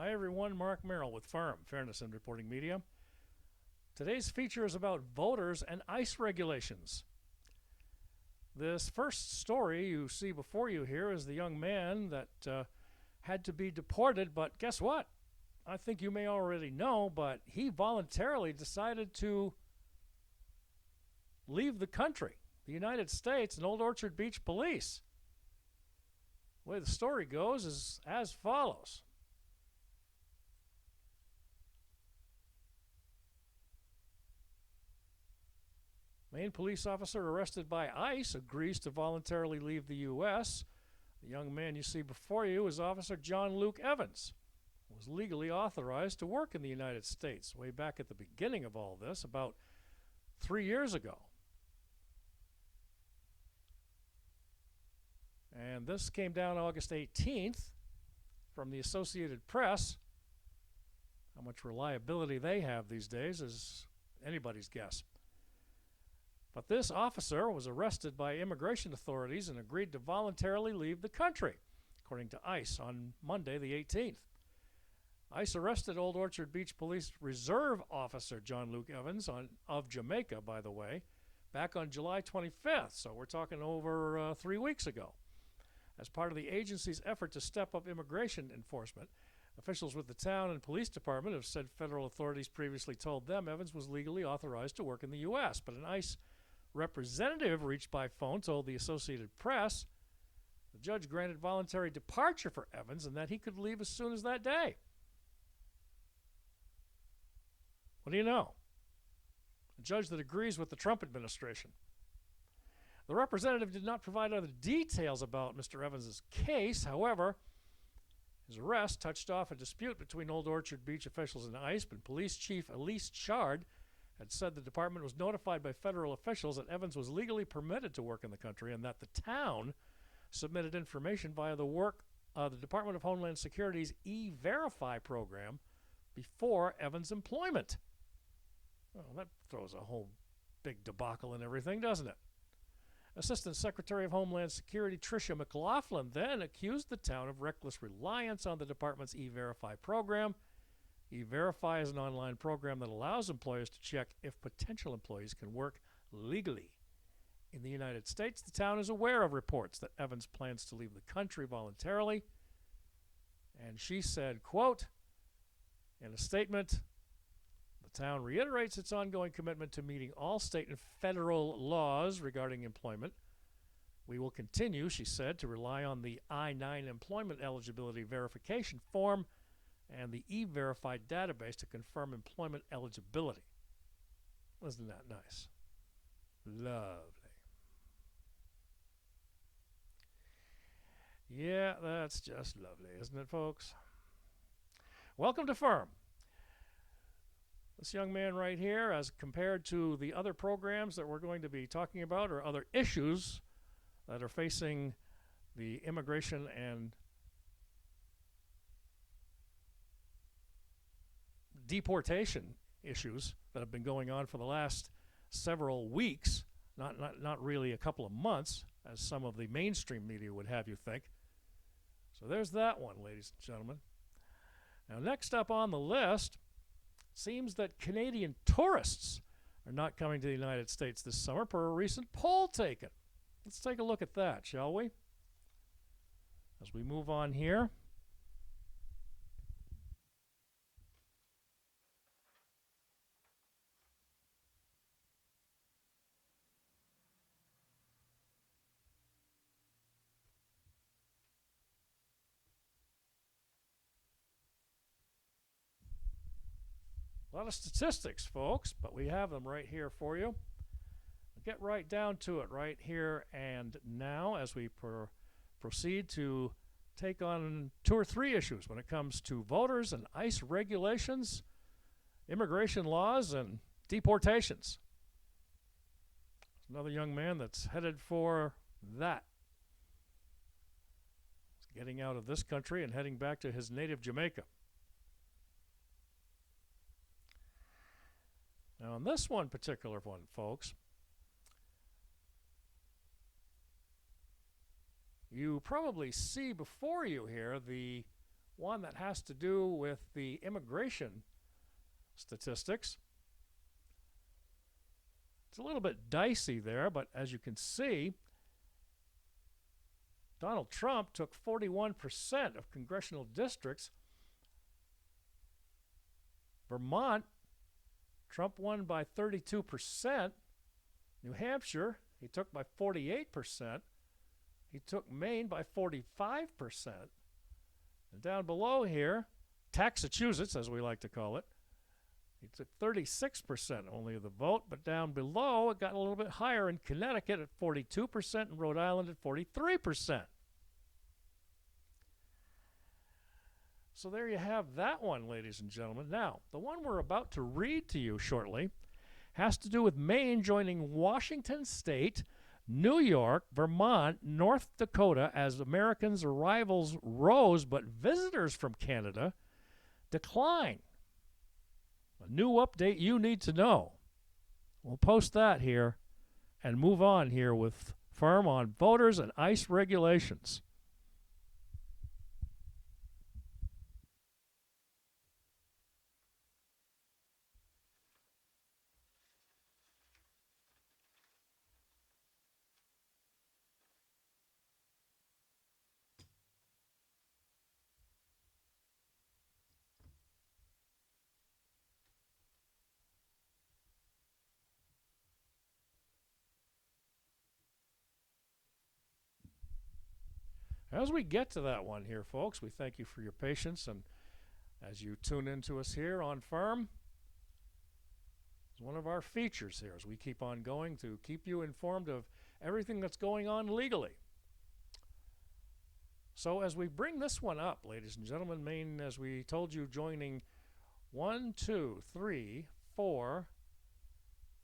Hi everyone, Mark Merrill with Firm, Fairness and Reporting Media. Today's feature is about voters and ICE regulations. This first story you see before you here is the young man that had to be deported, but guess what? I think you may already know, but he voluntarily decided to leave the country, the United States, and Old Orchard Beach Police. The way the story goes is as follows. Maine police officer arrested by ICE agrees to voluntarily leave the U.S. The young man you see before you is Officer John Luke Evans, who was legally authorized to work in the United States way back at the beginning of all this, about 3 years ago. And this came down August 18th from the Associated Press. How much reliability they have these days is anybody's guess. But this officer was arrested by immigration authorities and agreed to voluntarily leave the country, according to ICE, on Monday the 18th. ICE arrested Old Orchard Beach Police Reserve Officer John Luke Evans of Jamaica, by the way, back on July 25th, so we're talking over 3 weeks ago. As part of the agency's effort to step up immigration enforcement, officials with the town and police department have said federal authorities previously told them Evans was legally authorized to work in the U.S., but an ICE representative reached by phone told the Associated Press the judge granted voluntary departure for Evans and that he could leave as soon as that day. What do you know? A judge that agrees with the Trump administration. The representative did not provide other details about Mr. Evans' case. However, his arrest touched off a dispute between Old Orchard Beach officials and ICE, but Police Chief Elise Chard had said the department was notified by federal officials that Evans was legally permitted to work in the country and that the town submitted information via the Department of Homeland Security's E-Verify program before Evans' employment. Well, that throws a whole big debacle in everything, doesn't it? Assistant Secretary of Homeland Security Tricia McLaughlin then accused the town of reckless reliance on the department's E-Verify program. E-Verify is an online program that allows employers to check if potential employees can work legally in the United States. The town is aware of reports that Evans plans to leave the country voluntarily. And she said, quote, in a statement, the town reiterates its ongoing commitment to meeting all state and federal laws regarding employment. We will continue, she said, to rely on the I-9 employment eligibility verification form and the E-Verify database to confirm employment eligibility. Isn't that nice? Lovely. Yeah, that's just lovely, isn't it, folks? Welcome to Firm. This young man right here, as compared to the other programs that we're going to be talking about or other issues that are facing the immigration and deportation issues that have been going on for the last several weeks, not really a couple of months, as some of the mainstream media would have you think. So there's that one, ladies and gentlemen. Now, next up on the list, seems that Canadian tourists are not coming to the United States this summer per a recent poll taken. Let's take a look at that, shall we? As we move on here. A lot of statistics, folks, but we have them right here for you. We'll get right down to it right here and now as we proceed to take on 2 or 3 issues when it comes to voters and ICE regulations, immigration laws, and deportations. There's another young man that's headed for that. He's getting out of this country and heading back to his native Jamaica. Now, on this one particular one, folks, you probably see before you here the one that has to do with the immigration statistics. It's a little bit dicey there, but as you can see, Donald Trump took 41% of congressional districts. Vermont, Trump won by 32%. New Hampshire, he took by 48%. He took Maine by 45%. And down below here, Taxachusetts, as we like to call it, he took 36% only of the vote, but down below it got a little bit higher in Connecticut at 42% and Rhode Island at 43%. So there you have that one, ladies and gentlemen. Now, the one we're about to read to you shortly has to do with Maine joining Washington State, New York, Vermont, North Dakota as Americans' arrivals rose, but visitors from Canada decline. A new update you need to know. We'll post that here and move on here with Firm on voters and ICE regulations. As we get to that one here, folks, we thank you for your patience, and as you tune into us here on Firm, it's one of our features here as we keep on going to keep you informed of everything that's going on legally. So as we bring this one up, ladies and gentlemen, Maine, as we told you, joining 1, 2, 3, 4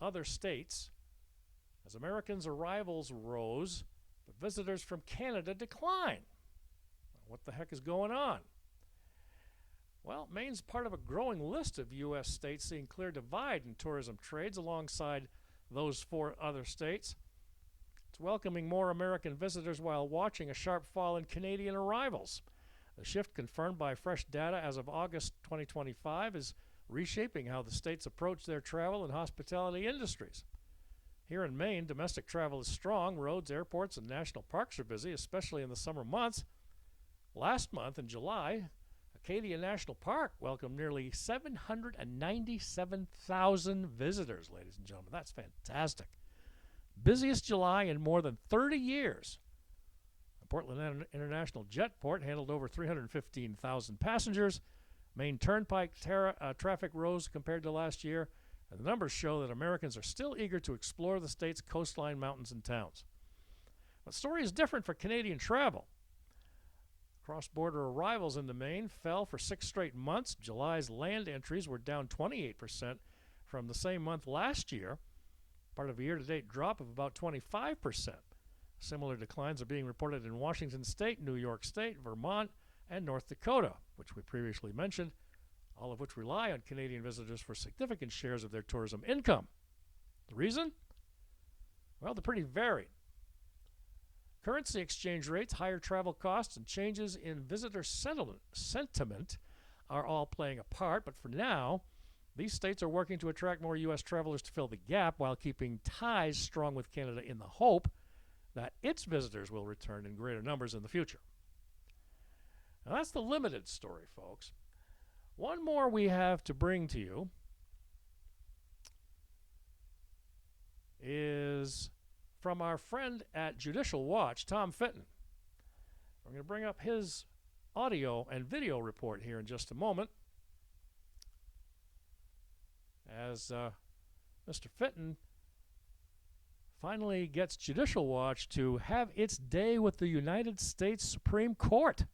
other states as Americans' arrivals rose, but visitors from Canada decline. What the heck is going on? Well, Maine's part of a growing list of U.S. states seeing clear divide in tourism trades alongside those 4 other states. It's welcoming more American visitors while watching a sharp fall in Canadian arrivals. The shift, confirmed by fresh data as of August 2025, is reshaping how the states approach their travel and hospitality industries. Here in Maine, domestic travel is strong. Roads, airports, and national parks are busy, especially in the summer months. Last month, in July, Acadia National Park welcomed nearly 797,000 visitors, ladies and gentlemen. That's fantastic. Busiest July in more than 30 years. The Portland International Jetport handled over 315,000 passengers. Maine Turnpike traffic rose compared to last year. And the numbers show that Americans are still eager to explore the state's coastline, mountains, and towns. But the story is different for Canadian travel. Cross-border arrivals into Maine fell for 6 straight months. July's land entries were down 28% from the same month last year, part of a year-to-date drop of about 25%. Similar declines are being reported in Washington State, New York State, Vermont, and North Dakota, which we previously mentioned, all of which rely on Canadian visitors for significant shares of their tourism income. The reason? Well, they're pretty varied. Currency exchange rates, higher travel costs, and changes in visitor sentiment are all playing a part, but for now, these states are working to attract more U.S. travelers to fill the gap while keeping ties strong with Canada in the hope that its visitors will return in greater numbers in the future. Now, that's the limited story, folks. One more we have to bring to you is from our friend at Judicial Watch, Tom Fitton. We're going to bring up his audio and video report here in just a moment, as Mr. Fitton finally gets Judicial Watch to have its day with the United States Supreme Court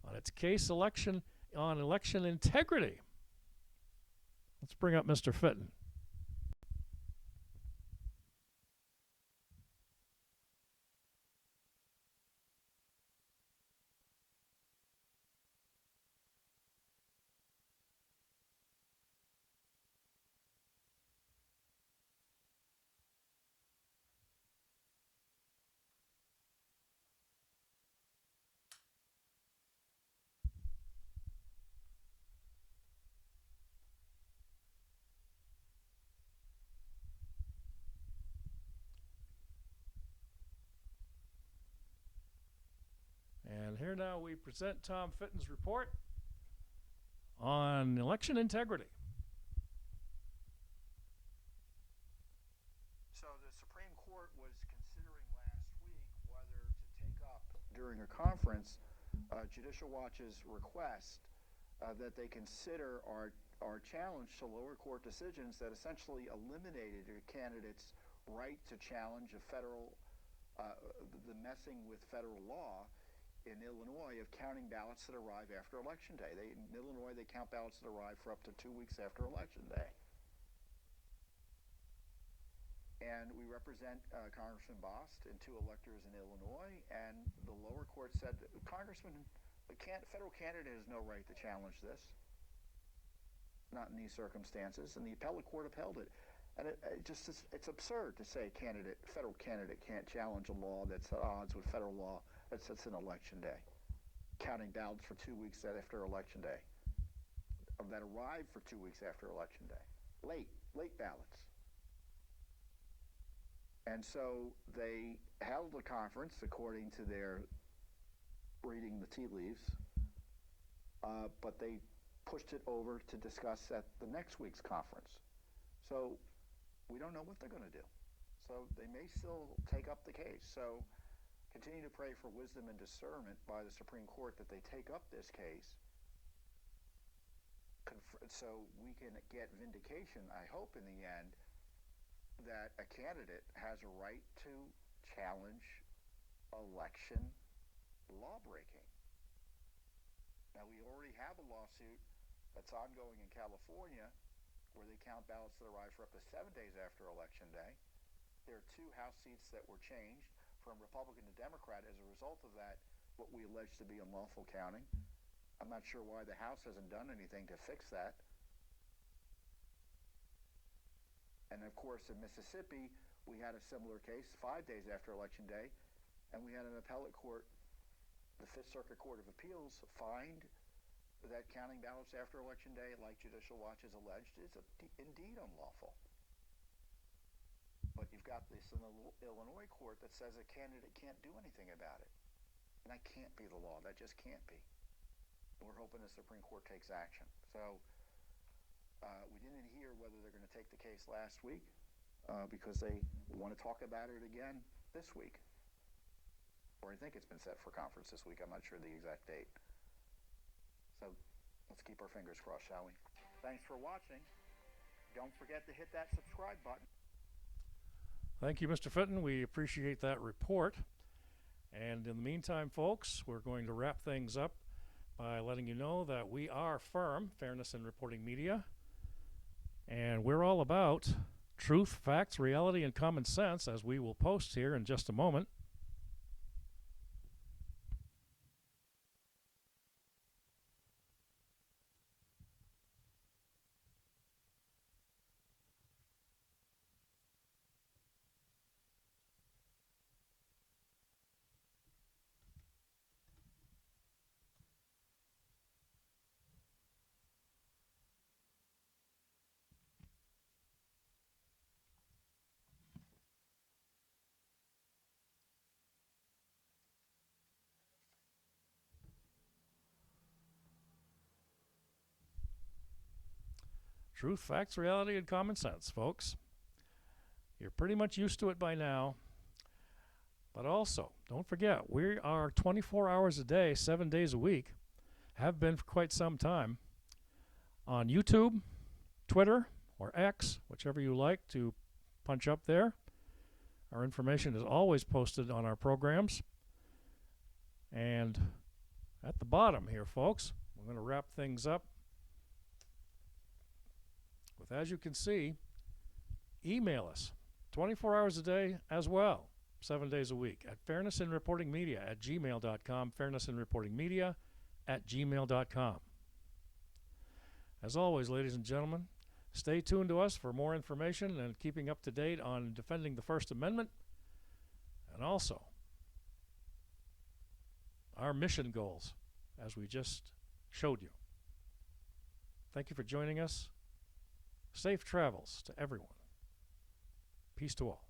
on its case on election integrity. Let's bring up Mr. Fitton. here now we present Tom Fitton's report on election integrity. So the Supreme Court was considering last week whether to take up during a conference Judicial Watch's request that they consider our challenge to lower court decisions that essentially eliminated a candidate's right to challenge a federal, the messing with federal law in Illinois of counting ballots that arrive after Election Day. In Illinois, they count ballots that arrive for up to 2 weeks after Election Day. And we represent Congressman Bost and 2 electors in Illinois, and the lower court said, Congressman, the federal candidate has no right to challenge this, not in these circumstances, and the appellate court upheld it. And it's absurd to say federal candidate can't challenge a law that's at odds with federal law that sets an Election Day, counting ballots for 2 weeks after Election Day, that arrive for 2 weeks after Election Day, late ballots. And so they held a conference according to their reading the tea leaves, but they pushed it over to discuss at the next week's conference. So we don't know what they're going to do. So they may still take up the case. So continue to pray for wisdom and discernment by the Supreme Court that they take up this case so we can get vindication, I hope, in the end, that a candidate has a right to challenge election law-breaking. Now, we already have a lawsuit that's ongoing in California where they count ballots that arrive for up to 7 days after Election Day. There are 2 House seats that were changed from Republican to Democrat as a result of that, what we allege to be unlawful counting. I'm not sure why the House hasn't done anything to fix that. And of course, in Mississippi, we had a similar case 5 days after Election Day, and we had an appellate court, the Fifth Circuit Court of Appeals, find that counting ballots after Election Day, like Judicial Watch has alleged, is indeed unlawful. But you've got this in the Illinois court that says a candidate can't do anything about it. And that can't be the law. That just can't be. And we're hoping the Supreme Court takes action. So we didn't hear whether they're going to take the case last week because they want to talk about it again this week. Or I think it's been set for conference this week. I'm not sure the exact date. So let's keep our fingers crossed, shall we? Thanks for watching. Don't forget to hit that subscribe button. Thank you, Mr. Fitton. We appreciate that report. And in the meantime, folks, we're going to wrap things up by letting you know that we are firm, Fairness in Reporting Media, and we're all about truth, facts, reality, and common sense, as we will post here in just a moment. Truth, facts, reality, and common sense, folks. You're pretty much used to it by now. But also, don't forget, we are 24 hours a day, 7 days a week, have been for quite some time, on YouTube, Twitter, or X, whichever you like to punch up there. Our information is always posted on our programs. And at the bottom here, folks, we're going to wrap things up with, as you can see, email us 24 hours a day as well, 7 days a week, at fairnessinreportingmedia@gmail.com, fairnessinreportingmedia@gmail.com. As always, ladies and gentlemen, stay tuned to us for more information and keeping up to date on defending the First Amendment, and also our mission goals, as we just showed you. Thank you for joining us. Safe travels to everyone. Peace to all.